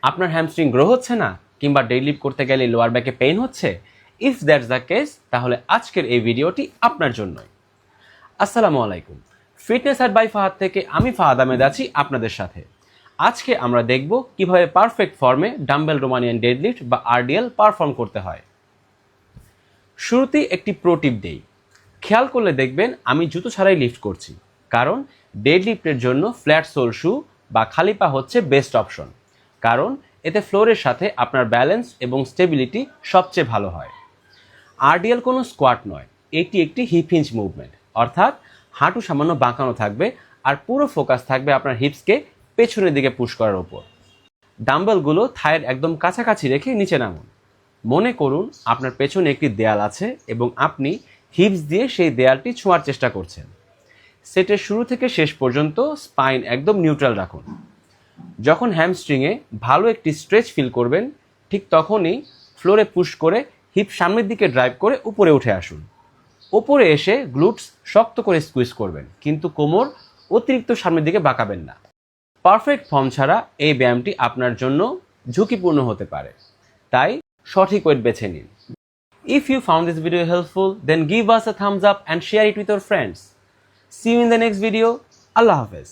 আপনার hamstring grow হচ্ছে না কিংবা ডেডলিফট করতে গেলে লোয়ার ব্যাকে পেইন হচ্ছে? ইফ দ্যাটস দ্য কেস, তাহলে আজকের এই ভিডিওটি আপনার জন্যই। আসসালামু আলাইকুম, ফিটনেস অ্যাট বাই ফাহাদ থেকে আমি ফাহাদ আহমেদ আছি আপনাদের সাথে। আজকে আমরা দেখব কিভাবে পারফেক্ট ফর্মে ডাম্বেল রোমানিয়ান ডেডলিফট বা আরডিএল পারফর্ম করতে হয়। শুরুতেই একটি প্রো টিপ দেই। খেয়াল করলে দেখবেন আমি জুতো ছাড়াই লিফট করছি, কারণ ডেডলিফটের জন্য ফ্ল্যাট সোল শু বা খালি পা হচ্ছে বেস্ট অপশন, কারণ এতে ফ্লোরের সাথে আপনার ব্যালেন্স এবং স্টেবিলিটি সবচেয়ে ভালো হয়। আরডিএল কোনো স্কোয়াট নয়, এটি একটি হিপ হিঞ্জ মুভমেন্ট, অর্থাৎ হাঁটু সামান্য বাঁকানো থাকবে আর পুরো ফোকাস থাকবে আপনার হিপসকে পেছনের দিকে পুশ করার ওপর। ডাম্বেলগুলো থায়ের একদম কাছাকাছি রেখে নিচে নামুন। মনে করুন আপনার পেছনে একটি দেয়াল আছে এবং আপনি হিপস দিয়ে সেই দেয়ালটি ছোঁয়ার চেষ্টা করছেন। সেটের শুরু থেকে শেষ পর্যন্ত স্পাইন একদম নিউট্রাল রাখুন। যখন হ্যামস্ট্রিংয়ে ভালো একটি স্ট্রেচ ফিল করবেন, ঠিক তখনই ফ্লোরে পুশ করে হিপ সামনের দিকে ড্রাইভ করে উপরে উঠে আসুন। ওপরে এসে গ্লুটস শক্ত করে স্কুইজ করবেন, কিন্তু কোমর অতিরিক্ত সামনের দিকে বাঁকাবেন না। পারফেক্ট ফর্ম ছাড়া এই ব্যায়ামটি আপনার জন্য ঝুঁকিপূর্ণ হতে পারে, তাই সঠিক ওয়েট বেছে নিন। If you found this video helpful, then give us a thumbs up and share it with your friends. See you in the next video. Allah Hafiz.